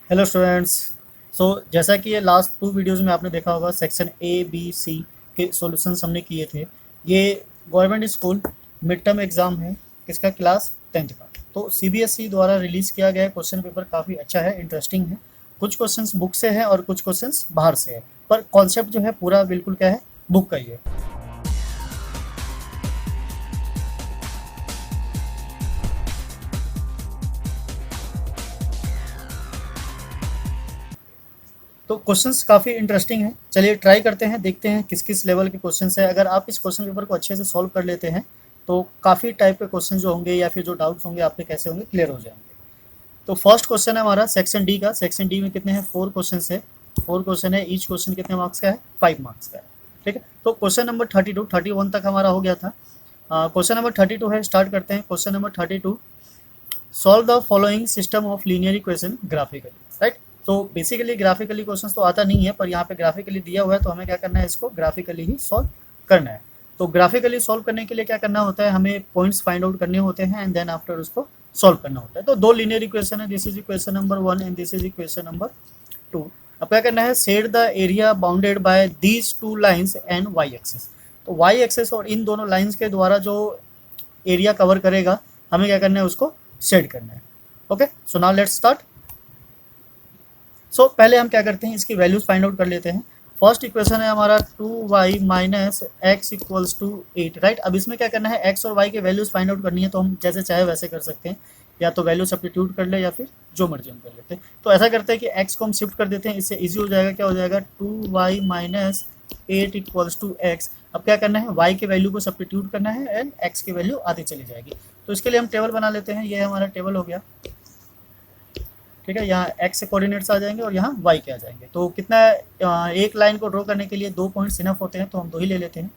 Hello students. जैसा कि ये लास्ट 2 वीडियोज़ में आपने देखा होगा, सेक्शन ए बी सी के सॉल्यूशंस हमने किए थे। ये government school mid term exam है, किसका? क्लास 10th का। तो सीबीएसई द्वारा रिलीज़ किया गया क्वेश्चन पेपर काफ़ी अच्छा है, इंटरेस्टिंग है। कुछ क्वेश्चंस बुक से है और कुछ क्वेश्चंस बाहर से है, पर कॉन्सेप्ट जो है पूरा बिल्कुल क्या है, बुक का ही है। तो क्वेश्चंस काफ़ी इंटरेस्टिंग है। चलिए ट्राई करते हैं, देखते हैं किस किस लेवल के क्वेश्चंस है। अगर आप इस क्वेश्चन पेपर को अच्छे से सॉल्व कर लेते हैं तो काफ़ी टाइप के क्वेश्चन जो होंगे या फिर जो डाउट्स होंगे आपके कैसे होंगे, क्लियर हो जाएंगे। तो फर्स्ट क्वेश्चन है हमारा सेक्शन डी का। सेक्शन डी में कितने हैं? 4 क्वेश्चन है। 4 क्वेश्चन है, ईच क्वेश्चन कितने मार्क्स का है? 5 मार्क्स का है। ठीक है, तो क्वेश्चन नंबर 32 तक हमारा हो गया था। क्वेश्चन नंबर 32 है, स्टार्ट करते हैं। Question number 32, solve the following system of linear equation graphically. Right. तो बेसिकली ग्राफिकली क्वेश्चन तो आता नहीं है, पर यहाँ पे ग्राफिकली दिया हुआ है तो हमें क्या करना है, इसको ग्राफिकली ही सॉल्व करना है। तो ग्राफिकली सॉल्व करने के लिए क्या करना होता है, हमें पॉइंट्स फाइंड आउट करने होते हैं एंड देन आफ्टर उसको सॉल्व करना होता है। तो दो लीनियर इक्वेशन है, this is equation number 1 and this is equation number 2। अब क्या करना है, set the area bounded by these two lines and y axis. तो वाई एक्सिस और इन दोनों लाइंस के द्वारा जो एरिया कवर करेगा, हमें क्या करना है, उसको सेट करना है। Okay, so now let's start. पहले हम क्या करते हैं, इसकी वैल्यूज फाइंड आउट कर लेते हैं। फर्स्ट इक्वेशन है हमारा 2y minus x equals to 8। Right. अब इसमें क्या करना है, एक्स और वाई के वैल्यूज फाइंड आउट करनी है, तो हम जैसे चाहे वैसे कर सकते हैं, या तो वैल्यू सब्स्टिट्यूट कर ले या फिर जो मर्जी हम कर लेते हैं। तो ऐसा करते हैं कि एक्स को हम शिफ्ट कर देते हैं, इससे इजी हो जाएगा। क्या हो जाएगा, 2y minus 8 equals to x. अब क्या करना है, y के वैल्यू को सब्स्टिट्यूट करना है एंड x की वैल्यू आती चली जाएगी। तो इसके लिए हम टेबल बना लेते हैं, ये हमारा टेबल हो गया। ठीक है, यहाँ x के कोऑर्डिनेट्स आ जाएंगे और यहाँ y के आ जाएंगे। तो कितना, एक लाइन को ड्रॉ करने के लिए 2 पॉइंट्स इनफ होते हैं, तो हम 2 ही ले लेते हैं।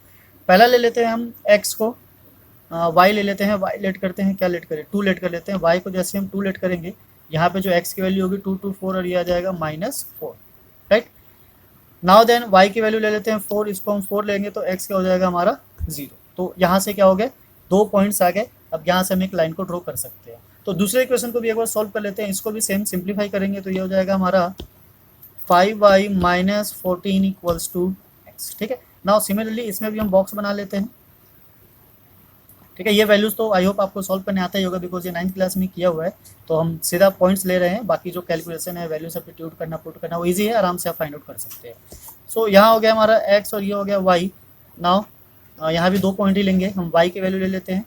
पहला ले लेते हैं हम x को, y ले लेते हैं, y लेट करते हैं, क्या लेट करें, 2 लेट कर लेते हैं। y को जैसे हम 2 लेट करेंगे, यहाँ पे जो x की वैल्यू होगी 2 2 4 और ये आ जाएगा -4। राइट। नाउ देन y की वैल्यू ले लेते हैं 4, इसको हम 4 लेंगे तो x क्या हो जाएगा हमारा 0। तो यहाँ से क्या हो गए, 2 पॉइंट्स आ गए। अब यहाँ से हम एक लाइन को ड्रॉ कर सकते हैं। तो दूसरे इक्वेशन को भी एक बार सॉल्व कर लेते हैं, इसको भी सेम सिंप्लीफाई करेंगे तो ये हो जाएगा हमारा 5y minus 14 equals to x. ठीक है, नाउ सिमिलरली इसमें भी हम बॉक्स बना लेते हैं। ठीक है, ये वैल्यूज तो आई होप आपको सॉल्व करने आता ही होगा, बिकॉज ये 9th क्लास में किया हुआ है। तो हम सीधा पॉइंट्स ले रहे हैं, बाकी जो कैलकुलेशन है, वैल्यू सब्स्टिट्यूट करना, पुट करना, वो ईजी है, आराम से आप फाइंड आउट कर सकते हैं। यहाँ हो गया हमारा x और ये हो गया y। नाउ यहाँ भी 2 पॉइंट ही लेंगे हम, y की वैल्यू ले लेते हैं।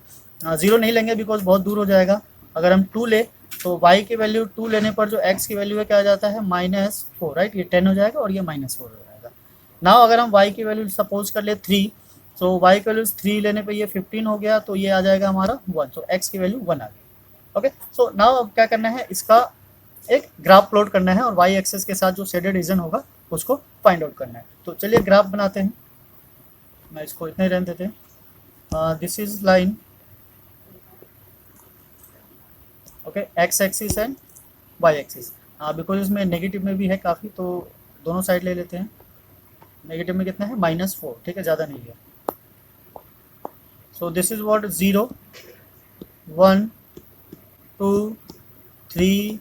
0 नहीं लेंगे बिकॉज बहुत दूर हो जाएगा। अगर हम 2 ले तो y की वैल्यू 2 लेने पर जो x की वैल्यू है क्या आ जाता है, -4। राइट, ये 10 हो जाएगा और ये -4 हो जाएगा। नाउ अगर हम y की वैल्यू सपोज कर ले 3, तो y की वैल्यू 3 लेने पे ये 15 हो गया, तो ये आ जाएगा हमारा 1। तो x की वैल्यू 1 आ गई। ओके, सो नाउ अब क्या करना है, इसका एक ग्राफ प्लॉट करना है और y एक्सेस के साथ जो शेडेड रीजन होगा उसको फाइंड आउट करना है। तो चलिए ग्राफ बनाते हैं, मैं इसको इतने रहने देते हैं। This is line, okay, x axis and y axis. Because इसमें नेगेटिव में भी है काफ़ी, तो दोनों साइड ले लेते हैं। नेगेटिव में कितना है, -4। ठीक है, ज़्यादा नहीं है। So this is what, 0 1 2 3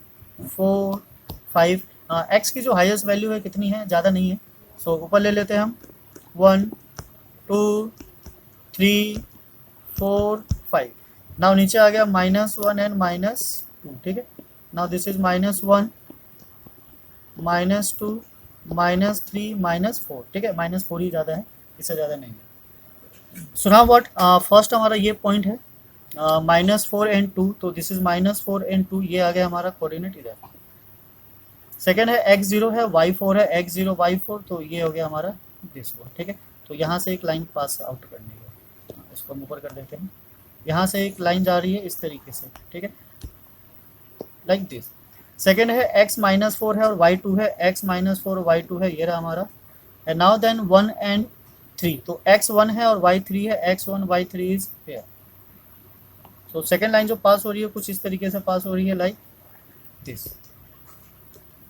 4 5। X की जो हाईएस्ट वैल्यू है कितनी है, ज़्यादा नहीं है। ऊपर ले लेते हैं हम 1 2 3 4 5। नाउ नीचे आ गया -1 एंड -2। ठीक है, नाउ दिस इज -1 -2 -3 -4। ठीक है, -4 ही ज़्यादा है, इससे ज़्यादा नहीं है। नाउ व्हाट, फर्स्ट हमारा ये पॉइंट है -4 एंड 2, तो दिस इज -4 एंड 2, ये आ गया हमारा कोऑर्डिनेट इधर। सेकेंड है x0 है, y4 है, x0 y4, तो ये हो गया हमारा दिस वन। ठीक है, तो यहाँ से एक लाइन पास आउट करनी है, इसको हम ऊपर कर देते हैं। यहाँ से एक लाइन जा रही है इस तरीके से। ठीक है, लाइक दिस। सेकेंड है x-4 है और y2 है, x-4 और y2 है, ये रहा हमारा। एंड नाउ देन 1 एंड 3, तो x1 है और y3 है, x1 y3 इज हियर। तो सेकेंड लाइन जो पास हो रही है कुछ इस तरीके से पास हो रही है, लाइक दिस।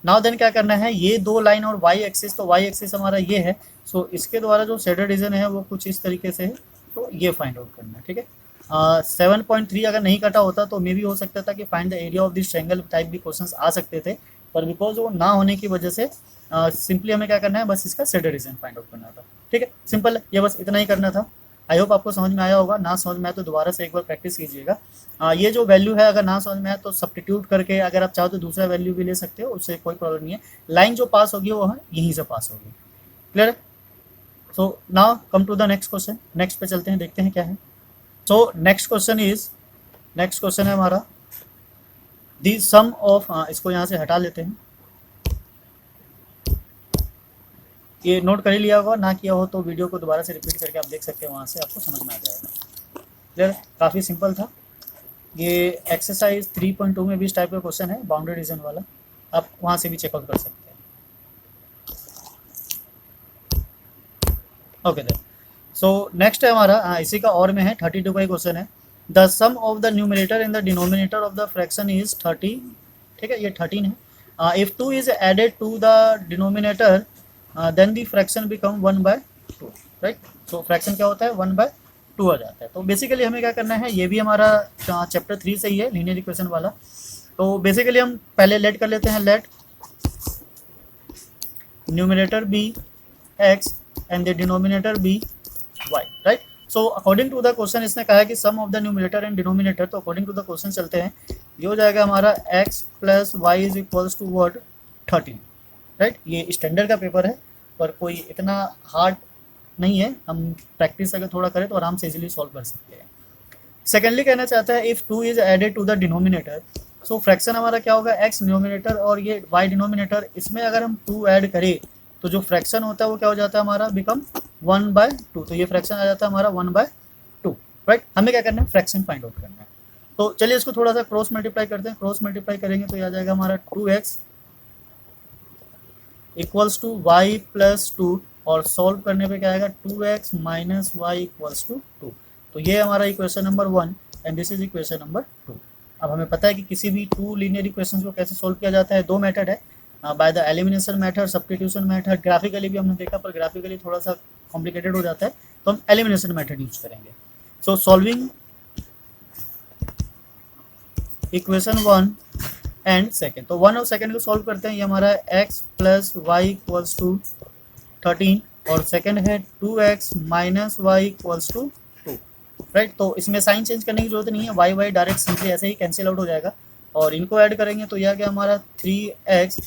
नाउ देन क्या करना है, ये दो लाइन और y एक्सिस, तो y एक्सिस हमारा ये है। इसके द्वारा जो शेडेड रीजन है वो कुछ इस तरीके से है, तो ये फाइंड आउट करना है। ठीक है, 7.3 अगर नहीं कटा होता तो मे भी हो सकता था कि find the area of this triangle type भी क्वेश्चंस आ सकते थे, पर बिकॉज वो ना होने की वजह से सिंपली हमें क्या करना है, बस इसका सेट रीजन फाइंड आउट करना था। ठीक है, सिंपल है, ये बस इतना ही करना था। आई होप आपको समझ में आया होगा। ना समझ में आया तो दोबारा से एक बार प्रैक्टिस कीजिएगा। ये जो वैल्यू है अगर ना समझ में आया तो सब्स्टिट्यूट करके अगर आप चाहो तो दूसरा वैल्यू भी ले सकते हो, उससे कोई प्रॉब्लम नहीं है। लाइन जो पास होगी वो यहीं से पास होगी। क्लियर है? So now come to the next question. Next पे चलते हैं, देखते हैं क्या है। सो नेक्स्ट क्वेश्चन है हमारा दी सम ऑफ, इसको यहाँ से हटा लेते हैं। ये नोट कर ही लिया होगा, ना किया हो तो वीडियो को दोबारा से रिपीट करके आप देख सकते हैं, वहाँ से आपको समझ में आ जाएगा। क्लियर? काफ़ी सिंपल था ये। एक्सरसाइज 3.2 में भी इस टाइप का क्वेश्चन है, बाउंड्री रीजन वाला, आप वहाँ से भी चेकआउट कर सकते हैं। ओके देन, सो नेक्स्ट है हमारा, इसी का और में है, 32 का ही क्वेश्चन है। The sum of the numerator in the denominator of the fraction is 30। ठीक है, ये 13 है। If 2 is added to the denominator then the fraction become 1/2, right. So fraction क्या होता है, 1/2 आ जाता है। तो बेसिकली हमें क्या करना है, ये भी हमारा चैप्टर 3 से ही है, लीनियर इक्वेशन वाला। तो बेसिकली हम पहले लेट कर लेते हैं, let numerator be x and the denominator be y, right. So according to the question इसने कहा है कि sum of the numerator and denominator, तो अकॉर्डिंग टू द क्वेश्चन चलते हैं। ये हो जाएगा हमारा x plus y is equals to word 13, right. ये स्टैंडर्ड का पेपर है पर कोई इतना हार्ड नहीं है, हम प्रैक्टिस अगर थोड़ा करें तो आराम से इजीली सॉल्व कर सकते हैं। सेकेंडली कहना चाहता है if 2 is added to the denominator, so fraction हमारा क्या होगा, x डिनोमिनेटर और ये y डिनोमिनेटर, इसमें अगर हम 2 ऐड करें तो जो फ्रैक्शन होता है वो क्या हो जाता है हमारा, बिकम 1/2। तो ये फ्रैक्शन आ जाता है हमारा 1/2, राइट। हमें क्या करना है, फ्रैक्शन फाइंड आउट करना है। तो चलिए इसको थोड़ा सा क्रॉस मल्टीप्लाई करते हैं। क्रॉस मल्टीप्लाई करेंगे तो ये आ जाएगा हमारा 2x equals to Y plus 2, और सॉल्व करने पे क्या आएगा, 2x minus y equals to 2। तो ये हमारा equation number 1 and this is equation number 2। अब हमें पता है कि किसी भी 2 लीनियर इक्वेशंस को कैसे सॉल्व किया जाता है। 2 मेथड है, by the elimination method, substitution method. Graphically भी हमने देखा, पर ग्राफिकली थोड़ा सा कॉम्प्लिकेटेड हो जाता है, तो हम एलिमिनेशन मेथड यूज करेंगे। सो सॉल्विंग इक्वेशन 1 एंड सेकेंड, तो 1 और सेकेंड को सॉल्व करते हैं। ये हमारा x plus y equals to 13, और सेकेंड है 2x minus y equals to 2, right. तो इसमें साइन चेंज करने की जरूरत नहीं है, वाई डायरेक्ट सिंपली ऐसे ही कैंसिल आउट हो जाएगा। और इनको ऐड करेंगे तो यह क्या हमारा 3x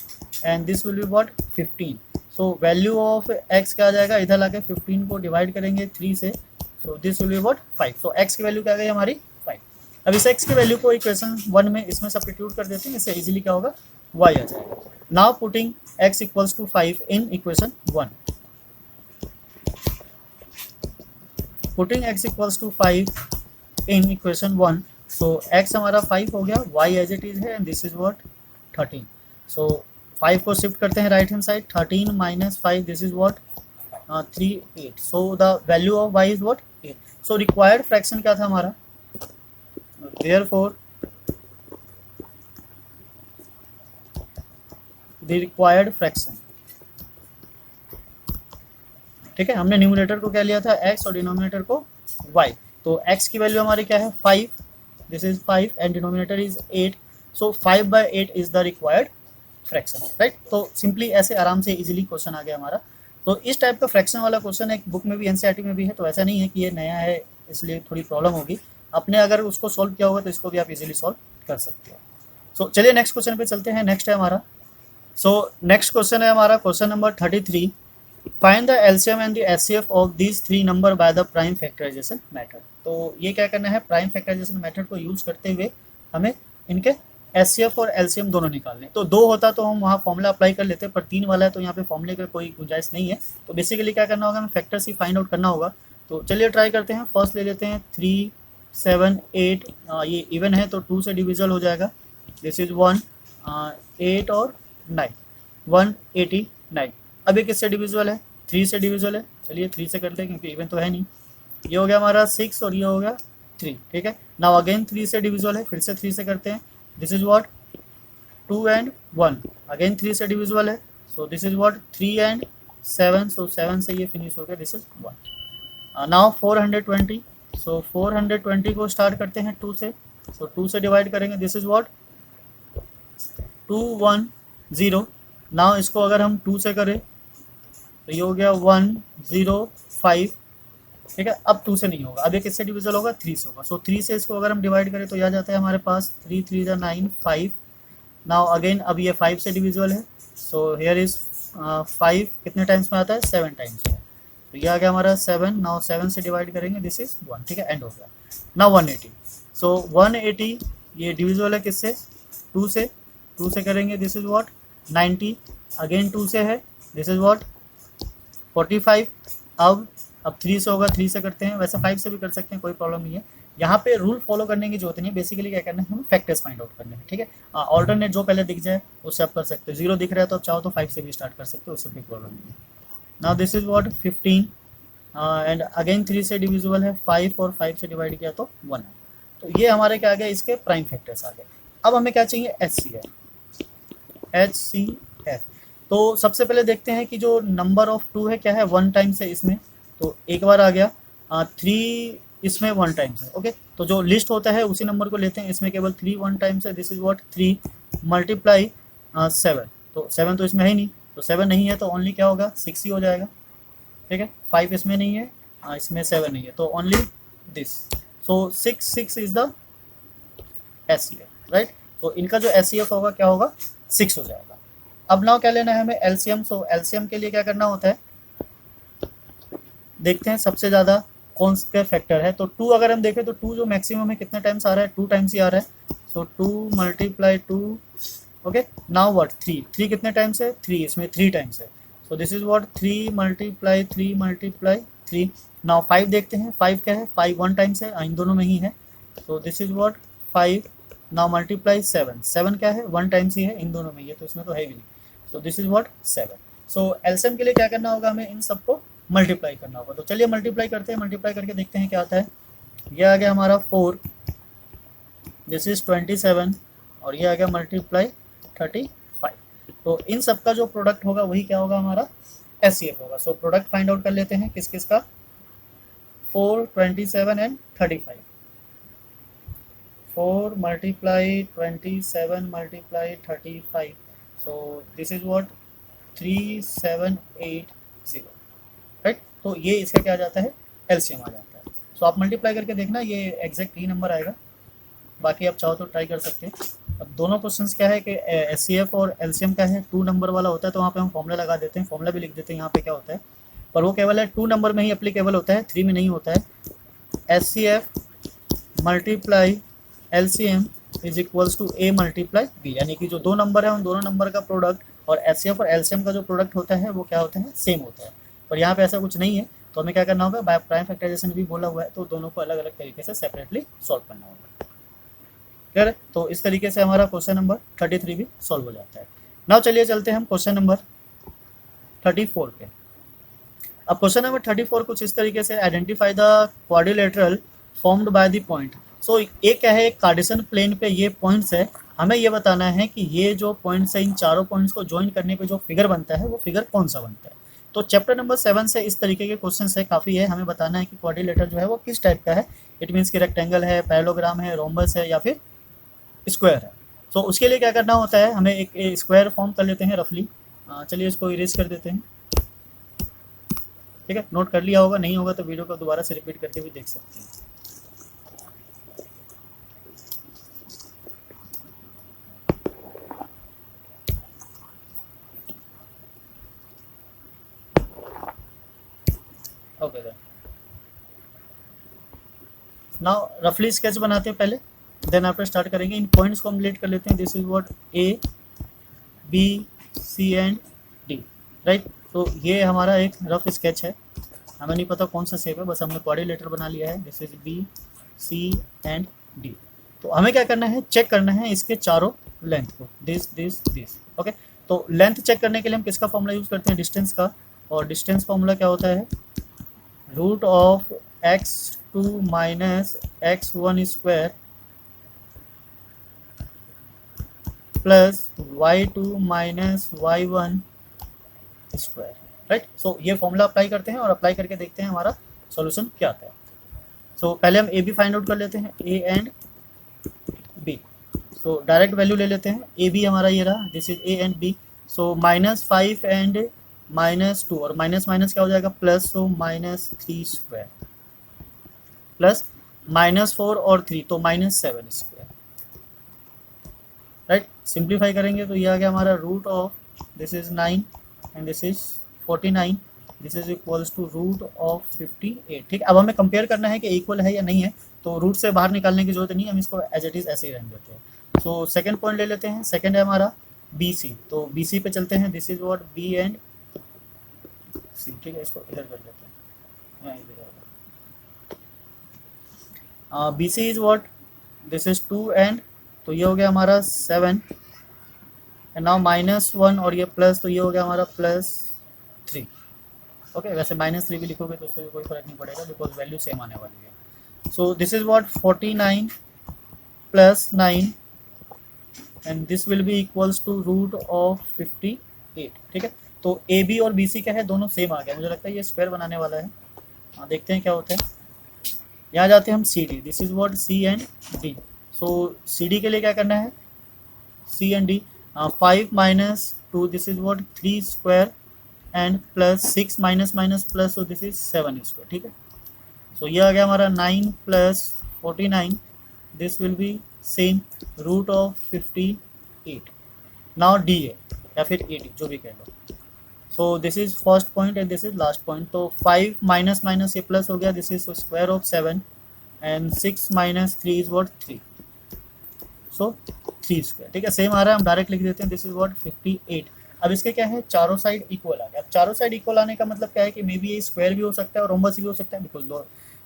and this will be what 15। So value of x क्या आ जाएगा, इधर लाके 15 को डिवाइड करेंगे 3 से, so this will be what 5। So x की वैल्यू क्या आ गई हमारी 5। अब इस x की वैल्यू को इक्वेशन 1 में इसमें सब्स्टिट्यूट कर देते हैं, इससे इजीली क्या होगा, y आ जाएगा। Now putting x equals to 5 in equation 1, putting x equals to 5 in equation 1, so x हमारा 5 हो गया, y एज इट इज है and this is what 13। So 5 को शिफ्ट करते हैं right hand side, 13 minus 5 this is what 3 8। So the value of y is what 8। So required fraction क्या था हमारा, therefore the required fraction, ठीक है। हमने न्यूमरेटर को क्या लिया था, x, और डिनोमिनेटर को y। तो x की वैल्यू हमारी क्या है 5, this is 5 and denominator is 8। So 5/8 is the required fraction, right. तो सिंपली ऐसे आराम से इजीली क्वेश्चन आ गया हमारा। तो इस टाइप का फ्रैक्शन वाला क्वेश्चन एक बुक में भी, एनसीईआरटी में भी है, तो ऐसा नहीं है कि ये नया है इसलिए थोड़ी प्रॉब्लम होगी। आपने अगर उसको सॉल्व किया होगा तो इसको भी आप इजीली सॉल्व कर सकते हो। सो चलिए नेक्स्ट क्वेश्चन पे चलते हैं। नेक्स्ट है हमारा, नेक्स्ट क्वेश्चन है हमारा question number 33। Find the LCM and the HCF of these 3 number by the prime factorisation method. तो ये क्या करना है, प्राइम फैक्टराइजेशन मेथड को यूज करते हुए हमें इनके एचसीएफ और एलसीएम दोनों निकालने। तो 2 होता तो हम वहाँ फॉर्मूला अप्लाई कर लेते, पर 3 वाला है तो यहाँ पे फॉर्मूले का कोई गुंजाइश नहीं है। तो बेसिकली क्या करना होगा, हमें फैक्टर्स ही फाइंड आउट करना होगा। तो चलिए ट्राई करते हैं। फर्स्ट ले लेते हैं 3 7 8, ये इवन है तो 2 से डिविजल हो जाएगा, दिस इज 1 8 और 9 189। अब ये किससे डिविजिबल है, 3 से डिविजिबल है। चलिए 3 से करते हैं क्योंकि इवन तो है नहीं। ये हो गया हमारा 6 और ये हो गया 3, ठीक है। नाउ अगेन 3 से डिविजिबल है, फिर से 3 से करते हैं, this is what 2 and 1, again 3 से डिविजिबल है, so this is what 3 and 7, सो 7 से ये फिनिश हो गया, दिस इज 1। नाउ 420, सो 420 को स्टार्ट करते हैं 2 से, सो 2 से डिवाइड करेंगे, दिस इज व्हाट 2 1 0। नाउ इसको अगर हम 2 से करें तो ये हो गया 1 0 5, ठीक है। अब 2 से नहीं होगा, अब ये किससे डिविजल होगा, 3 से होगा। सो 3 से इसको अगर हम डिवाइड करें तो यह आ जाता है हमारे पास 3 3 9 5। नाउ अगेन अब ये 5 से डिविजिबल है, सो हेयर इज 5 कितने टाइम्स में आता है, 7 टाइम्स में। तो ये आ गया हमारा 7। नाउ 7 से डिवाइड करेंगे, दिस इज 1, ठीक है, एंड हो गया। नाउ 180, सो 180 ये डिविजिबल है किससे, 2 से। 2 से करेंगे, दिस इज व्हाट 90, अगेन 2 से है, दिस इज व्हाट 45। अब 3 से होगा, 3 से करते हैं, वैसे 5 से भी कर सकते हैं, कोई प्रॉब्लम नहीं है। यहाँ पे रूल फॉलो करने की जरूरत नहीं है, बेसिकली क्या करना है, हमें फैक्टर्स फाइंड आउट करने हैं, ठीक है। ऑल्टरनेट जो पहले दिख जाए उससे आप कर सकते हो। 0 दिख रहा है तो आप चाहो तो 5 से भी स्टार्ट कर सकते हो, उससे कोई प्रॉब्लम नहीं है। Now this is what 15 and again 3 से डिविजिबल है, 5 और 5 से डिवाइड किया तो 1 है। तो ये हमारे क्या आ गया, इसके प्राइम फैक्टर्स आ गए। अब हमें क्या चाहिए, HCF। तो सबसे पहले देखते हैं कि जो नंबर ऑफ 2 है क्या है, 1 टाइम्स है इसमें, तो एक बार आ गया। 3 इसमें 1 टाइम्स है, ओके। तो जो लिस्ट होता है उसी नंबर को लेते हैं, इसमें केवल 3 1 टाइम्स है, दिस इज व्हाट 3 मल्टीप्लाई 7। तो 7 तो इसमें है ही नहीं, तो 7 नहीं है तो ओनली क्या होगा, 6 ही हो जाएगा, ठीक है। 5 इसमें नहीं है, इसमें 7 नहीं है, तो only this. So 6 is the HCF, right. तो इनका जो HCF होगा क्या होगा, 6 हो जाएगा। अब नाउ क्या लेना है हमें, एलसीएम। सो एलसीएम के लिए क्या करना होता है, देखते हैं सबसे ज़्यादा कौन से फैक्टर है। तो 2 अगर हम देखें तो 2 जो मैक्सिमम है कितने टाइम्स आ रहा है, 2 टाइम्स ही आ रहा है। सो 2 मल्टीप्लाई 2, ओके। नाउ व्हाट 3 कितने टाइम्स है, 3 इसमें 3 टाइम्स है। So this is what 3 multiply 3 multiply 3। Now 5 देखते हैं, 5 क्या है, 5 1 टाइम्स है, इन दोनों में ही है। So this is what 5। Now multiply 7, 7 क्या है, 1 टाइम्स ही है, इन दोनों में ही है, तो इसमें तो है भी नहीं। सो this is what 7। So LCM के लिए क्या करना होगा, हमें इन सबको मल्टीप्लाई करना होगा। तो चलिए मल्टीप्लाई करते हैं, मल्टीप्लाई करके देखते हैं क्या आता है। ये आ गया हमारा 4, दिस इज 27, और ये आ गया मल्टीप्लाई 35। तो इन सब का जो प्रोडक्ट होगा वही क्या होगा, हमारा HCF होगा। सो प्रोडक्ट फाइंड आउट कर लेते हैं किस किस का, 4 27 and 35। 4 multiply 27 multiply 35, so this is what 3780, right. तो ये इसका क्या आ जाता है, एलसीएम आ जाता है। सो आप मल्टीप्लाई करके देखना, ये एग्जैक्ट ही नंबर आएगा, बाकी आप चाहो तो ट्राई कर सकते हैं। अब दोनों क्वेश्चंस क्या है कि HCF और एलसीएम क्या है, 2 नंबर वाला होता है तो वहाँ पे हम फॉर्मूला लगा देते हैं, फॉर्मूला भी लिख देते हैं यहाँ पे क्या होता है, पर वो केवल है 2 नंबर में ही एप्लीकेबल होता है, 3 में नहीं होता है। HCF multiply LCM is equals to A multiply B, यानी कि जो 2 नंबर है उन दोनों नंबर का प्रोडक्ट और HCF और LCM का जो प्रोडक्ट होता है वो क्या होता है, सेम होता है। पर यहाँ पे ऐसा कुछ नहीं है, तो हमें क्या करना होगा, बाय प्राइम फैक्टराइजेशन भी बोला हुआ है, तो दोनों को अलग अलग तरीके से सेपरेटली सॉल्व करना होगा, क्लियर है। तो इस तरीके से हमारा क्वेश्चन नंबर 33 भी सॉल्व हो जाता है। नाउ चलिए चलते हैं हम क्वेश्चन नंबर 34 पे। अब क्वेश्चन नंबर 34 कुछ इस तरीके से, identify the quadrilateral formed by the point. So ये क्या है, एक कार्टेशियन प्लेन पे ये पॉइंट्स है, हमें ये बताना है कि ये जो पॉइंट्स है इन चारों पॉइंट्स को ज्वाइन करने पे जो फिगर बनता है वो फिगर कौन सा बनता है। तो चैप्टर नंबर 7 से इस तरीके के क्वेश्चन है, काफ़ी है। हमें बताना है कि क्वाड्रिलेटर जो है वो किस टाइप का है, इट मीन्स कि रेक्टेंगल है, पैरेललोग्राम है, रोम्बस है या फिर स्क्वायर है। तो उसके लिए क्या करना होता है, हमें एक स्क्वायर फॉर्म कर लेते हैं रफली। चलिए इसको इरेज कर देते हैं, ठीक है। नोट कर लिया होगा, नहीं होगा तो वीडियो को दोबारा से रिपीट करके भी देख सकते हैं। ओके देन, नाउ रफली स्केच बनाते हैं पहले, देन आफ्टर स्टार्ट करेंगे। इन पॉइंट्स को हम रिलेट कर लेते हैं, this is what A B C and D, right. तो ये हमारा एक रफ स्केच है, हमें नहीं पता कौन सा शेप है, बस हमने क्वाड्रिलेटर बना लिया है, this is B C and D। तो हमें क्या करना है, चेक करना है इसके चारों लेंथ को, दिस दिस दिस, ओके। तो लेंथ चेक करने के लिए हम किसका फॉर्मूला यूज़ करते हैं, डिस्टेंस का। और डिस्टेंस फॉर्मूला क्या होता है, root of x2 minus x1 square plus y2 minus y1 square, right. So ये फॉर्मूला अप्लाई करते हैं और अप्लाई करके देखते हैं हमारा सॉल्यूशन क्या आता है। सो पहले हम ए बी फाइंड आउट कर लेते हैं, ए एंड बी। तो डायरेक्ट वैल्यू ले लेते हैं, ए बी हमारा ये रहा, this is A and B. So -5 and -2 और माइनस माइनस क्या हो जाएगा प्लस, सो -3² प्लस -4 और 3 तो -7², राइट। सिंप्लीफाई करेंगे तो ये आ गया हमारा root of this is 9 and this is 49, this is equals to root of 58। ठीक है, अब हमें कंपेयर करना है कि इक्वल है या नहीं है, तो रूट से बाहर निकालने की जरूरत नहीं, हम इसको एज इट इज ऐसे ही रहने देते हैं। सो सेकंड पॉइंट ले लेते हैं, सेकंड है हमारा बी सी, तो बी सी पे चलते हैं, this is what B and C. ठीक है, इसको इधर कर लेते हैं, यहाँ इधर B C is what, this is 2 and, तो ये हो गया हमारा 7 एंड नाउ -1 और ये प्लस, तो ये हो गया हमारा +3। ओके, वैसे -3 भी लिखोगे तो उससे कोई फर्क नहीं पड़ेगा बिकॉज वैल्यू सेम आने वाली है। So this is what 49 + 9 and this will be equals to root of 58। ठीक है, तो ए बी और बी सी क्या है, दोनों सेम आ गया, मुझे लगता है ये स्क्वायर बनाने वाला है। हाँ, देखते हैं क्या होता है। यहाँ जाते हैं हम C D, this is what C and D. So C D के लिए क्या करना है, C and D, 5 - 2 this is what 3² and plus 6 minus plus, so this is 7²। ठीक है, सो ये आ गया हमारा 9 + 49, this will be same root of 58। Now D A या फिर ए डी जो भी कह लो। So this is first point and this is last point, तो 5 माइनस ये प्लस हो गया, this is square of 7 and 6 - 3 is what 3, so 3²। ठीक है, सेम आ रहा है, हम डायरेक्ट लिख देते हैं, दिस इज व्हाट 58। अब इसके क्या है, चारों साइड इक्वल आ गया। अब चारों साइड इक्वल आने का मतलब क्या है कि मे बी ये स्क्वायर भी हो सकता है और रोम्बस भी हो सकता है, बिकॉज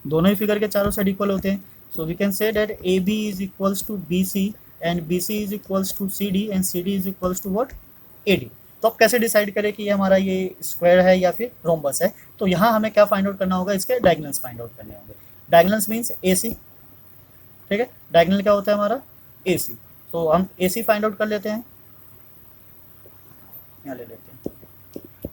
दोनों ही फिगर के चारों साइड इक्वल होते हैं। So we can say that A B is equals to B C and B C is equals to C D and C D is equals to what A D. तो अब कैसे decide करें कि ये हमारा ये स्क्वायर है या फिर रोम्बस है, तो यहाँ हमें क्या फाइंड आउट करना होगा, इसके डायगोनल्स फाइंड आउट करने होंगे। डायगोनल्स मीन्स ए सी। ठीक है, डायगोनल क्या होता है हमारा ए सी। तो हम ए सी फाइंड आउट कर लेते हैं, यहाँ ले लेते हैं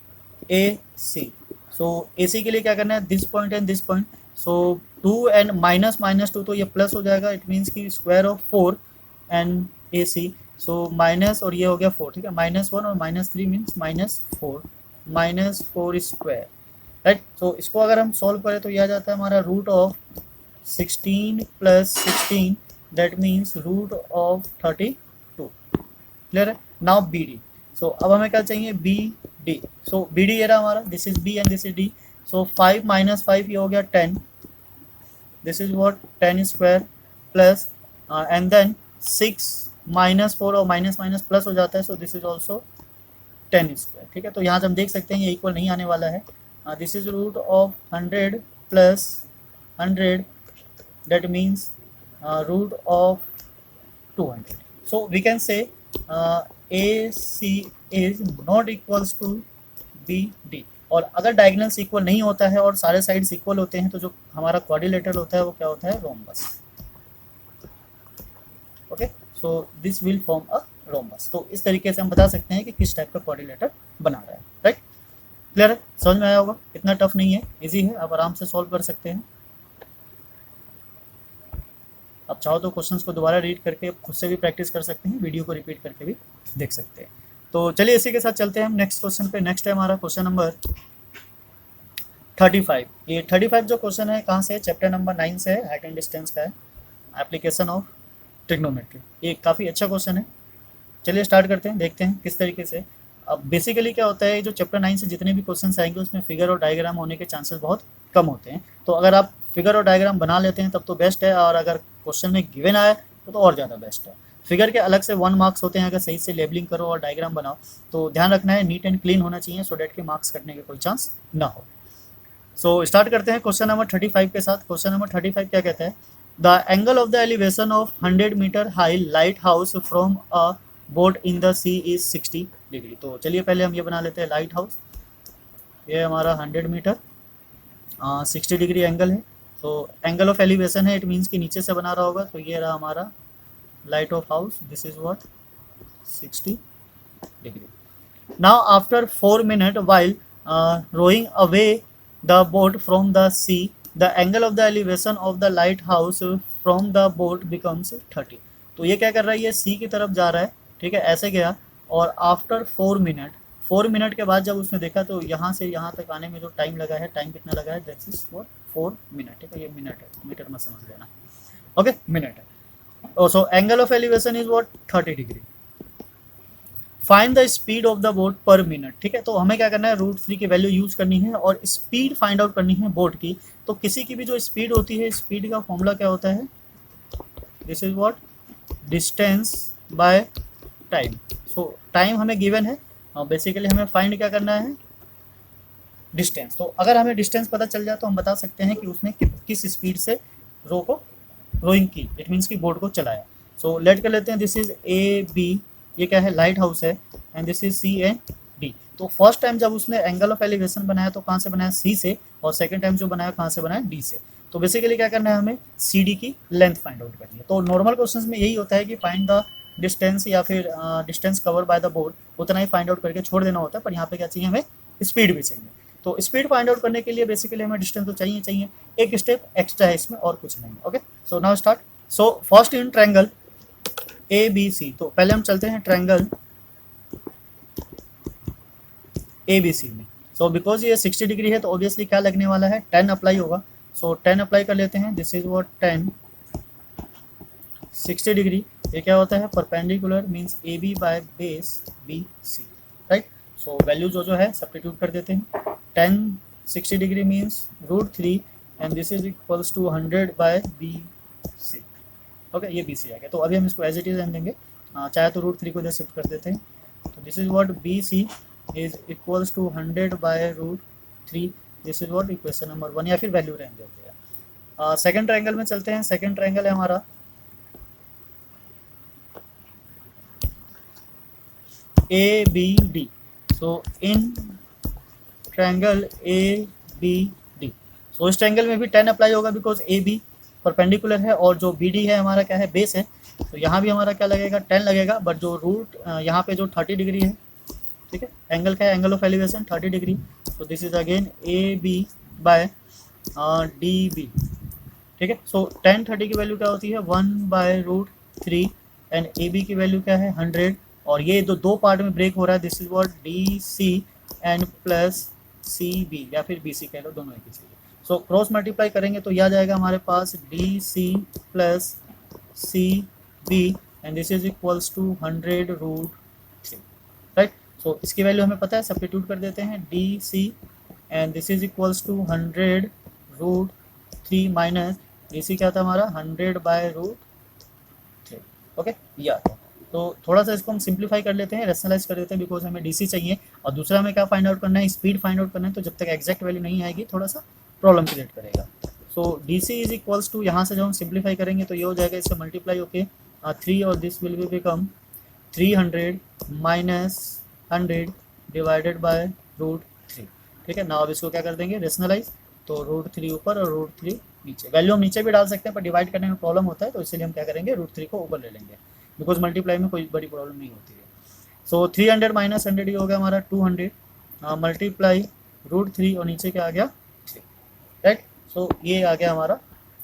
ए सी। सो ए सी के लिए क्या करना है, this point and this point, so 2 and -2 तो ये प्लस हो जाएगा, इट मीन्स की square of 4 and A C, so minus और ये हो गया 4। ठीक है, -1 और -3 मीन्स -4, -4², राइट। सो इसको अगर हम सॉल्व करें तो यह आ जाता है हमारा root of 16 + 16, that means root of 32। Clear है, नाउ बी डी। सो अब हमें क्या चाहिए, B D. So B D ये रहा हमारा, this is B and this is D. So 5 - 5 ये हो गया 10, this is what 10² plus and then 6 -4 और माइनस प्लस हो जाता है, सो दिस इज ऑल्सो 10²। ठीक है, तो यहाँ से हम देख सकते हैं ये इक्वल नहीं आने वाला है। This is root of 100 + 100, that means root of 200. So we can say AC is not equals to BD। और अगर डायगोनल्स इक्वल नहीं होता है और सारे साइड्स इक्वल होते हैं तो जो हमारा क्वाड्रिलेटरल होता है वो क्या होता है, rhombus. Okay, so this will form a rhombus. तो इस तरीके से हम बता सकते हैं कि किस टाइप का क्वाड्रिलेटर बना रहा है, राइट। क्लियर है, समझ में आया होगा, इतना टफ नहीं है, इजी है, आप आराम से सॉल्व कर सकते हैं। आप चाहो तो क्वेश्चंस को दोबारा रीड करके खुद से भी प्रैक्टिस कर सकते हैं, वीडियो को रिपीट करके भी देख सकते हैं। तो चलिए इसी के साथ चलते हैं हम नेक्स्ट क्वेश्चन पे। नेक्स्ट है हमारा क्वेश्चन नंबर 35। ये 35 जो क्वेश्चन है कहाँ से है, चैप्टर नंबर 9 से है, हाइट एंड डिस्टेंस का है, एप्लीकेशन ऑफ ट्रिग्नोमेट्री। ये काफ़ी अच्छा क्वेश्चन है। चलिए स्टार्ट करते हैं, देखते हैं किस तरीके से। अब बेसिकली क्या होता है, जो चैप्टर 9 से जितने भी क्वेश्चन आएंगे उसमें फिगर और डायग्राम होने के चांसेस बहुत कम होते हैं। तो अगर आप फिगर और डायग्राम बना लेते हैं तब तो बेस्ट है, और अगर क्वेश्चन में गिवन आए तो और ज़्यादा बेस्ट है। फिगर के अलग से 1 मार्क्स होते हैं अगर सही से लेबलिंग करो और डायग्राम बनाओ, तो ध्यान रखना है नीट एंड क्लीन होना चाहिए, सो डैट के मार्क्स कटने के कोई चांस ना हो। सो स्टार्ट करते हैं क्वेश्चन नंबर 35 के साथ। क्वेश्चन नंबर 35 क्या कहता है, the angle of the elevation of 100 metre high light house from a boat in the sea is 60 degree. तो चलिए पहले हम ये बना लेते हैं लाइट हाउस। ये हमारा 100 मीटर 60 डिग्री एंगल है। तो एंगल ऑफ एलिवेशन है, इट मीन्स कि नीचे से बना रहा होगा। तो ये रहा हमारा light of house, this is what 60 degree. Now after 4 minute while rowing away the boat from the sea, the angle of the elevation of the light house from the boat becomes 30। तो ये क्या कर रहा है, ये सी की तरफ जा रहा है, ठीक है, ऐसे गया, और आफ्टर 4 मिनट के बाद जब उसने देखा तो यहाँ से यहाँ तक आने में जो टाइम लगा है, टाइम कितना लगा है, दैट इज 4 मिनट, ठीक है, ये मिनट है, मीटर में समझ लेना, ओके, मिनट है। So angle of elevation is what, 30 degree. Find the speed of the boat पर मिनट, ठीक है, तो हमें क्या करना है, √3 की वैल्यू यूज करनी है और स्पीड फाइंड आउट करनी है बोट की। तो किसी की भी जो स्पीड होती है, स्पीड का फॉर्मूला क्या होता है, this is what, distance by time. So time हमें गिवन है, बेसिकली हमें फाइंड क्या करना है, डिस्टेंस। तो अगर हमें डिस्टेंस पता चल जाए तो हम बता सकते हैं कि उसने किस स्पीड से रोइंग की, इट मीन्स की बोट को चलाया। सो लेट कर लेते हैं, दिस इज ए बी, ये क्या है, लाइट हाउस है, and this is C and D. तो फर्स्ट टाइम जब उसने एंगल ऑफ एलिवेशन बनाया तो कहाँ से बनाया, सी से, और सेकंड टाइम जो बनाया कहाँ से बनाया, डी से। तो बेसिकली क्या करना है, हमें सी डी की लेंथ फाइंड आउट करनी है। तो नॉर्मल क्वेश्चन में यही होता है कि फाइंड द डिस्टेंस या फिर distance cover by the boat, उतना ही फाइंड आउट करके छोड़ देना होता है, पर यहाँ पे क्या चाहिए, हमें स्पीड भी चाहिए। तो स्पीड फाइंड आउट करने के लिए बेसिकली हमें डिस्टेंस तो चाहिए, एक स्टेप एक्स्ट्रा है इसमें और कुछ नहीं, okay. So now start. So first in triangle A B C, तो पहले हम चलते हैं ट्रायंगल ए बी सी में। सो बिकॉज ये 60 डिग्री है तो ऑब्वियसली क्या लगने वाला है, 10 अप्लाई होगा। सो 10 अप्लाई कर लेते हैं, दिस इज व्हाट 10, 60 डिग्री, ये क्या होता है, perpendicular means A B by base B C, right. So value जो है सब्स्टिट्यूट कर देते हैं, 10 60 degree means √3 and this is equals to 100 by B C, okay, ये बी सी आ गया। तो अभी हम इसको एज इट इज रहने देंगे, चाहे तो √3 को इधर शिफ्ट कर देते हैं। तो this is what B C is equals to 100 by √3, this is what equation number 1, या फिर वैल्यू रहने देते हैं। सेकंड ट्रायंगल में चलते हैं, सेकंड ट्रायंगल है हमारा A B D. So in triangle A B D, so इस ट्रायंगल में भी 10 अप्लाई होगा बिकॉज ए बी परपेंडिकुलर है और जो बी डी है हमारा क्या है, बेस है। तो यहाँ भी हमारा क्या लगेगा, 10 लगेगा, बट जो रूट यहाँ पे जो 30 डिग्री है, ठीक है, एंगल क्या है, angle of elevation 30 degree. So this is again A B by D B, ठीक है। सो 10 30 की वैल्यू क्या होती है, 1 बाय √3 एंड ए बी की वैल्यू क्या है, 100, और ये दो पार्ट में ब्रेक हो रहा है, this is what D C and plus C B, या फिर बी सी कह लो, दोनों एक ही चीज़ है। सो क्रॉस मल्टीप्लाई करेंगे तो यह आ जाएगा हमारे पास D C plus C B and this is equals to 100√3, right. So इसकी वैल्यू हमें पता है, सब्स्टिट्यूट कर देते हैं, D C and this is equals to 100√3 minus D C क्या था हमारा, 100 बाय √3, ओके, ये आता है। तो थोड़ा सा इसको हम सिंप्लीफाई कर लेते हैं, रेशनलाइज कर देते हैं, बिकॉज हमें डीसी चाहिए और दूसरा हमें क्या फाइंड आउट करना है, स्पीड फाइंड आउट करना है। तो जब तक एग्जैक्ट वैल्यू नहीं आएगी थोड़ा सा प्रॉब्लम क्रिएट करेगा। So D C is equals to, यहाँ से जब हम सिंप्लीफाई करेंगे तो ये हो जाएगा, इससे मल्टीप्लाई होके 3 और this will be become 300 minus 100 divided by √3, ठीक है ना। अब इसको क्या कर देंगे, रेशनलाइज, तो √3 ऊपर और √3 नीचे, वैल्यू हम नीचे भी डाल सकते हैं पर डिवाइड करने में प्रॉब्लम होता है, तो इसलिए हम क्या करेंगे, √3 को ऊपर ले लेंगे, बिकॉज मल्टीप्लाई में कोई बड़ी प्रॉब्लम नहीं होती है। सो 300 माइनस 100 ये हो गया हमारा 200, मल्टीप्लाई √3 और नीचे क्या आ गया 3, राइट। सो ये आ गया हमारा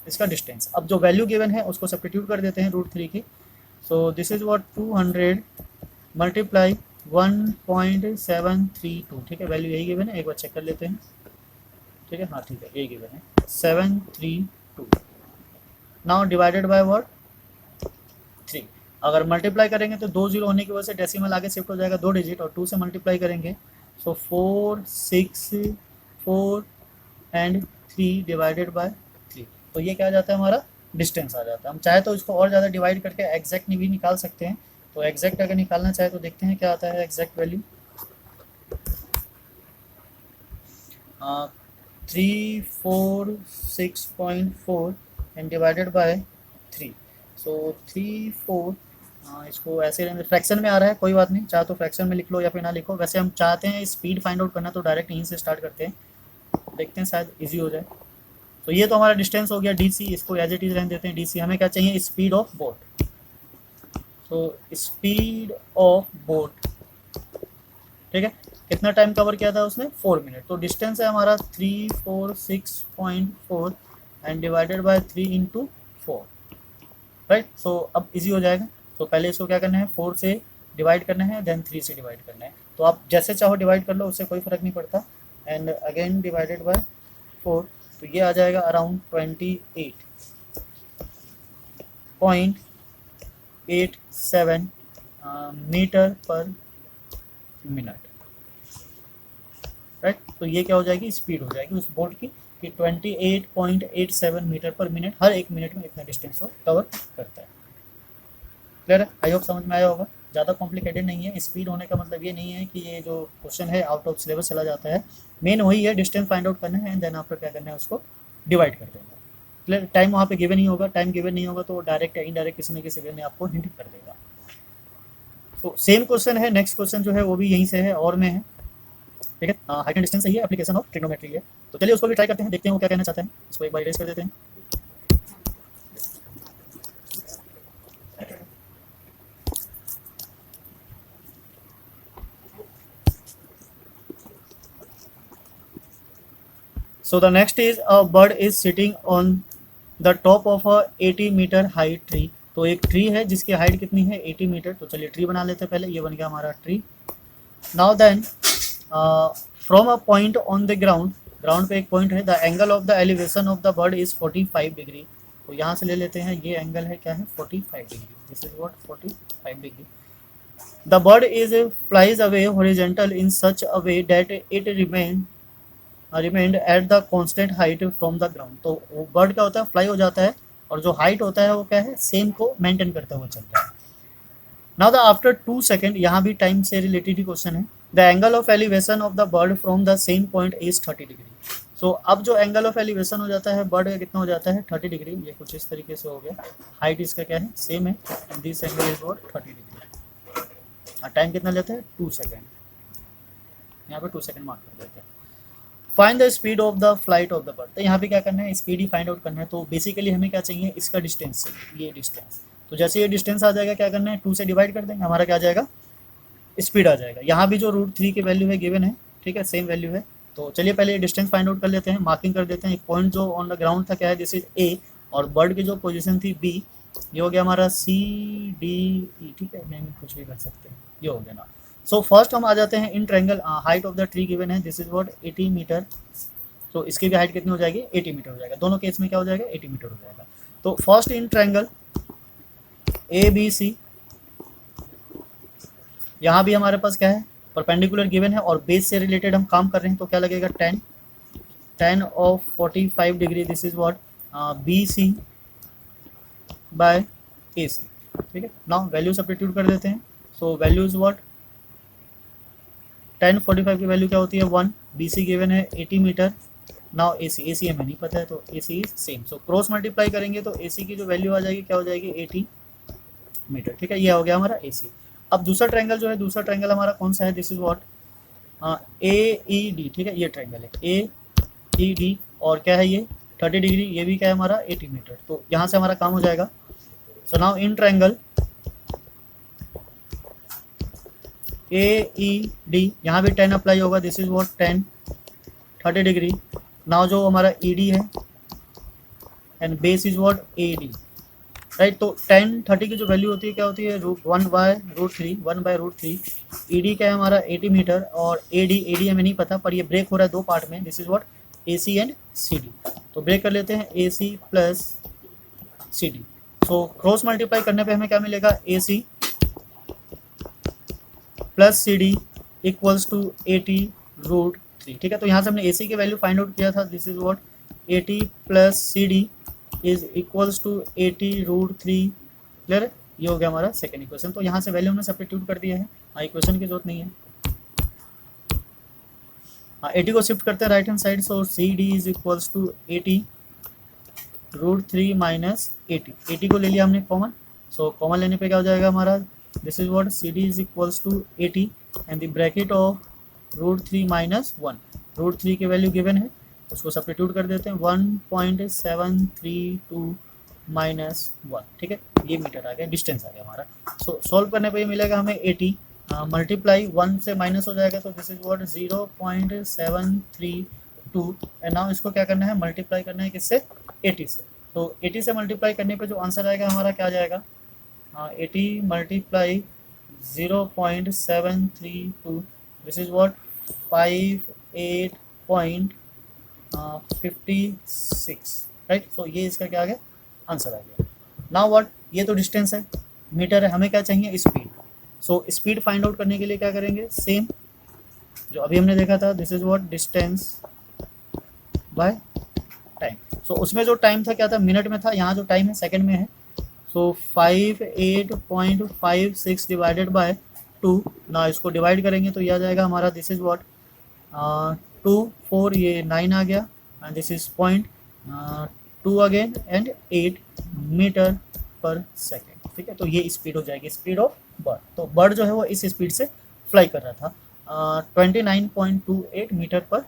इसका डिस्टेंस। अब जो वैल्यू गिवन है उसको सब्स्टिट्यूट कर देते हैं √3 की। सो दिस इज व्हाट 200 मल्टीप्लाई 1.732, ठीक है, वैल्यू यही गिवन है, एक बार चेक कर लेते हैं, ठीक है, हाँ ठीक है, यही गिवन है 732। नाउ डिवाइडेड बाय व्हाट 3, अगर मल्टीप्लाई करेंगे तो 2 0 होने की वजह से डेसिमल आगे शिफ्ट हो जाएगा 2 डिजिट, और 2 से मल्टीप्लाई करेंगे। सो 4 6 4 एंड 3 डिवाइडेड बाय 3, तो ये क्या आ जाता है हमारा, डिस्टेंस आ जाता है। हम चाहे तो इसको और ज़्यादा डिवाइड करके एग्जैक्ट भी निकाल सकते हैं। तो एग्जैक्ट अगर निकालना चाहे तो देखते हैं क्या आता है exact value, 346.4 and divided by 3। सो 3 4, इसको ऐसे रहने, फ्रैक्शन में आ रहा है, कोई बात नहीं, चाहे तो फ्रैक्शन में लिख लो या फिर ना लिखो। वैसे हम चाहते हैं स्पीड फाइंड आउट करना तो डायरेक्ट यहीं से स्टार्ट करते हैं, देखते हैं शायद इजी हो जाए। तो ये तो हमारा डिस्टेंस हो गया डी सी, इसको एज इट इज रहने देते हैं डी सी। हमें क्या चाहिए, स्पीड ऑफ बोट। तो स्पीड ऑफ बोट, ठीक है, कितना टाइम कवर किया था उसने, 4 मिनट। तो डिस्टेंस है हमारा 346.4 एंड डिवाइडेड बाय 3 × 4, राइट। सो अब इजी हो जाएगा। तो पहले इसको क्या करना है, 4 से डिवाइड करना है, देन 3 से डिवाइड करना है। तो आप जैसे चाहो डिवाइड कर लो, उससे कोई फ़र्क नहीं पड़ता। एंड अगेन डिवाइडेड बाय 4, तो ये आ जाएगा around 28.87 metre per minute, right. तो ये क्या हो जाएगी, स्पीड हो जाएगी उस बोट की कि 28.87 मीटर पर मिनट, हर 1 मिनट में इतना डिस्टेंस को कवर करता है। क्लियर है? आई होप समझ में आया होगा। ज़्यादा कॉम्प्लिकेटेड नहीं है। स्पीड होने का मतलब ये नहीं है कि ये जो क्वेश्चन है आउट ऑफ सिलेबस चला जाता है। मेन वही है, डिस्टेंस फाइंड आउट करना है एंड देन आफ्टर क्या करना है, उसको डिवाइड कर देना। क्लियर? टाइम वहाँ पे गिवन नहीं होगा, टाइम गिवन नहीं होगा तो डायरेक्ट या इनडायरेक्ट किसी न किसी वे में आपको हिंट कर देगा। तो सेम क्वेश्चन है, नेक्स्ट क्वेश्चन जो है वो भी यहीं से है और में है। ठीक है, हाइट एंड डिस्टेंस सही है, एप्लीकेशन ऑफ ट्रिग्नोमेट्री है। तो चलिए उसको भी ट्राई करते हैं, देखते हैं वो क्या कहना चाहते हैं। इसको एक बार इरेज कर देते हैं। So the next is a bird is sitting on the top of a 80 metre height tree. तो एक ट्री है जिसकी हाइट कितनी है, 80 मीटर। तो चलिए ट्री बना लेते हैं पहले, ये बन गया हमारा tree. Now then from a point on the ground, ground पे एक पॉइंट है, the angle of the elevation of the bird is 45 degree. तो यहाँ से ले लेते हैं, ये एंगल है क्या है, 45 degree. This is what 45 degree. The bird is flies away horizontal in such a way that it remained at the constant height from the ground. तो वो बर्ड क्या होता है, फ्लाई हो जाता है और जो हाइट होता है वो क्या है, सेम को मेंटेन करते हुए चल रहा है। नाउ द आफ्टर 2 सेकंड, यहाँ भी टाइम से रिलेटेड ही क्वेश्चन है। The angle of elevation of the bird from the same point is 30 degree. So अब जो एंगल ऑफ एलिवेशन हो जाता है बर्ड का कितना हो जाता है, 30 डिग्री। ये कुछ इस तरीके से हो गया। हाइट इसका क्या है, सेम है, and this angle is what 30 degree. और टाइम कितना लेते हैं, 2 सेकंड। यहाँ पे 2 सेकंड मार्क कर देते हैं। Find the speed of the flight of the bird. तो यहाँ पे क्या करना है, स्पीड ही फाइंड आउट करना है। तो बेसिकली हमें क्या चाहिए, इसका डिस्टेंस चाहिए, ये डिस्टेंस। तो जैसे ये डिस्टेंस आ जाएगा, क्या करना है, 2 से डिवाइड कर देंगे, हमारा क्या आ जाएगा, स्पीड आ जाएगा। यहाँ भी जो √3 की वैल्यू है गिवन है, ठीक है, सेम वैल्यू है। तो चलिए पहले डिस्टेंस फाइंड आउट कर लेते हैं, मार्किंग कर देते हैं। एक पॉइंट जो ऑन द ग्राउंड था क्या है, दिस इज ए, और बर्ड की जो पोजीशन थी बी, ये हो गया हमारा CDE। ठीक है, नहीं कुछ भी कर सकते हैं, ये हो गया ना। सो फर्स्ट हम आ जाते हैं in triangle. Height of the tree given है, दिस इज व्हाट 80 मीटर। तो इसकी भी हाइट कितनी हो जाएगी, 80 मीटर हो जाएगा। दोनों केस में क्या हो जाएगा, 80 मीटर हो जाएगा। तो फर्स्ट इन ट्रायंगल ABC, यहाँ भी हमारे पास क्या है, परपेंडिकुलर गिवन है और बेस से रिलेटेड हम काम कर रहे हैं। तो क्या लगेगा, 10 of 45 degree, this is what BC by AC। ठीक है, नाउ वैल्यू सब्स्टिट्यूट कर देते हैं। सो वैल्यू इज व्हाट 10 45 की वैल्यू क्या होती है, 1। BC गिवन है 80 मीटर। नाउ AC हमें नहीं पता है, तो AC is same. So cross multiply करेंगे तो AC की जो वैल्यू आ जाएगी क्या हो जाएगी, 80 मीटर। ठीक है, ये हो गया हमारा AC। अब दूसरा ट्रायंगल जो है, दूसरा ट्रायंगल हमारा कौन सा है, दिस इज व्हाट AED। ठीक है, ये ट्रायंगल है AED, और क्या है ये 30 डिग्री, ये भी क्या है हमारा 80 मीटर। तो यहाँ से हमारा काम हो जाएगा। So now in triangle AED, यहाँ भी 10 अप्लाई होगा, this is what 10 30 degree. Now जो हमारा ED है and base is what AD, right. तो 10 30 की जो वैल्यू होती है क्या होती है, 1/√3। ED क्या है हमारा 80 मीटर, और AD हमें नहीं पता, पर ये ब्रेक हो रहा है 2 पार्ट में, this is what AC and CD। तो ब्रेक कर लेते हैं AC plus CD। So cross multiply करने पे हमें क्या मिलेगा, AC plus CD equals to 80√3। ठीक है, तो यहाँ से हमने AC की वैल्यू फाइंड आउट किया था, this is what 80 plus CD is equals to 80√3। Clear है, ये हो गया हमारा सेकंड इक्वेशन। तो यहाँ से वैल्यू हमने सब्स्टिट्यूट कर दिया है, हाँ इक्वेशन की जरूरत नहीं है। हाँ 80 को शिफ्ट करते हैं right hand side, so CD is equals to 80√3 minus 80 को ले लिया हमने कॉमन। सो कॉमन लेने पे क्या हो जाएगा हमारा, this is what CD is equals to 80 and the bracket of √3 minus 1। √3 की वैल्यू गिवन है, उसको सब्स्टिट्यूट कर देते हैं, 1.732 माइनस 1। ठीक है, ये मीटर आ गया, डिस्टेंस आ गया हमारा। सो सॉल्व करने पे ये मिलेगा हमें 80, मल्टीप्लाई 1 से माइनस हो जाएगा, तो this is what 0.732। And now इसको क्या करना है, मल्टीप्लाई करना है किससे, 80 से। तो 80 से मल्टीप्लाई करने पे जो आंसर आएगा हमारा क्या आ जाएगा, 80 multiply 0.732, this is what 58.56, right. So ये इसका क्या आ गया, आंसर आ गया। नाउ व्हाट, ये तो डिस्टेंस है, मीटर है, हमें क्या चाहिए, speed. So speed find out करने के लिए क्या करेंगे, सेम जो अभी हमने देखा था, this is what distance by time. So उसमें जो टाइम था क्या था, मिनट में था, यहाँ जो टाइम है सेकंड में है। सो 58.56 डिवाइडेड बाय 2, ना इसको डिवाइड करेंगे तो यह आ जाएगा हमारा, दिस इज व्हाट 2 4 ये 9 आ गया, and this is point 2 again and 8 metre per second, ठीक है। तो ये स्पीड हो जाएगी, स्पीड ऑफ बर्ड। तो बर्ड जो है वो इस स्पीड से फ्लाई कर रहा था 29.28 मीटर पर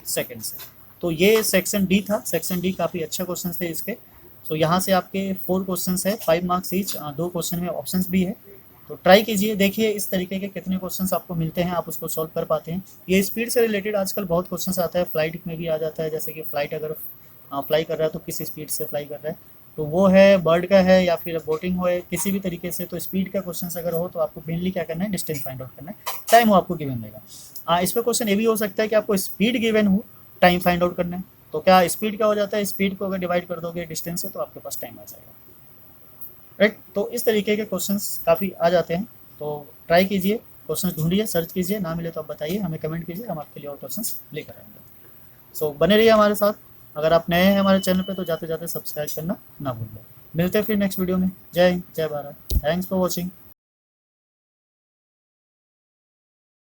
सेकेंड से। तो ये सेक्शन डी था, सेक्शन डी काफ़ी अच्छा क्वेश्चन थे इसके। सो यहाँ से आपके 4 क्वेश्चन है, 5 मार्क्स ईच, 2 क्वेश्चन में ऑप्शंस भी है। तो ट्राई कीजिए, देखिए इस तरीके के कितने क्वेश्चंस आपको मिलते हैं, आप उसको सॉल्व कर पाते हैं। ये स्पीड से रिलेटेड आजकल बहुत क्वेश्चंस आता है, फ्लाइट में भी आ जाता है, जैसे कि फ्लाइट अगर फ्लाई कर रहा है तो किस स्पीड से फ्लाई कर रहा है, तो वो है बर्ड का है या फिर बोटिंग हो है, किसी भी तरीके से। तो स्पीड का क्वेश्चन अगर हो तो आपको मेनली क्या करना है, डिस्टेंस फाइंड आउट करना है, टाइम वो आपको गिवन रहेगा। इस पर क्वेश्चन ये भी हो सकता है कि आपको स्पीड गिवन हो, टाइम फाइंड आउट करना है, तो क्या स्पीड क्या हो जाता है, स्पीड को अगर डिवाइड कर दोगे डिस्टेंस से तो आपके पास टाइम आ जाएगा, राइट। तो इस तरीके के क्वेश्चंस काफ़ी आ जाते हैं। तो ट्राई कीजिए, क्वेश्चंस ढूंढिए, सर्च कीजिए, ना मिले तो आप बताइए, हमें कमेंट कीजिए, हम आपके लिए और क्वेश्चंस लेकर आएंगे। सो बने रहिए हमारे साथ। अगर आप नए हैं हमारे चैनल पे तो जाते जाते सब्सक्राइब करना ना भूलें। मिलते हैं फिर नेक्स्ट वीडियो में। जय हिंद, जय भारत, थैंक्स फॉर वॉचिंग।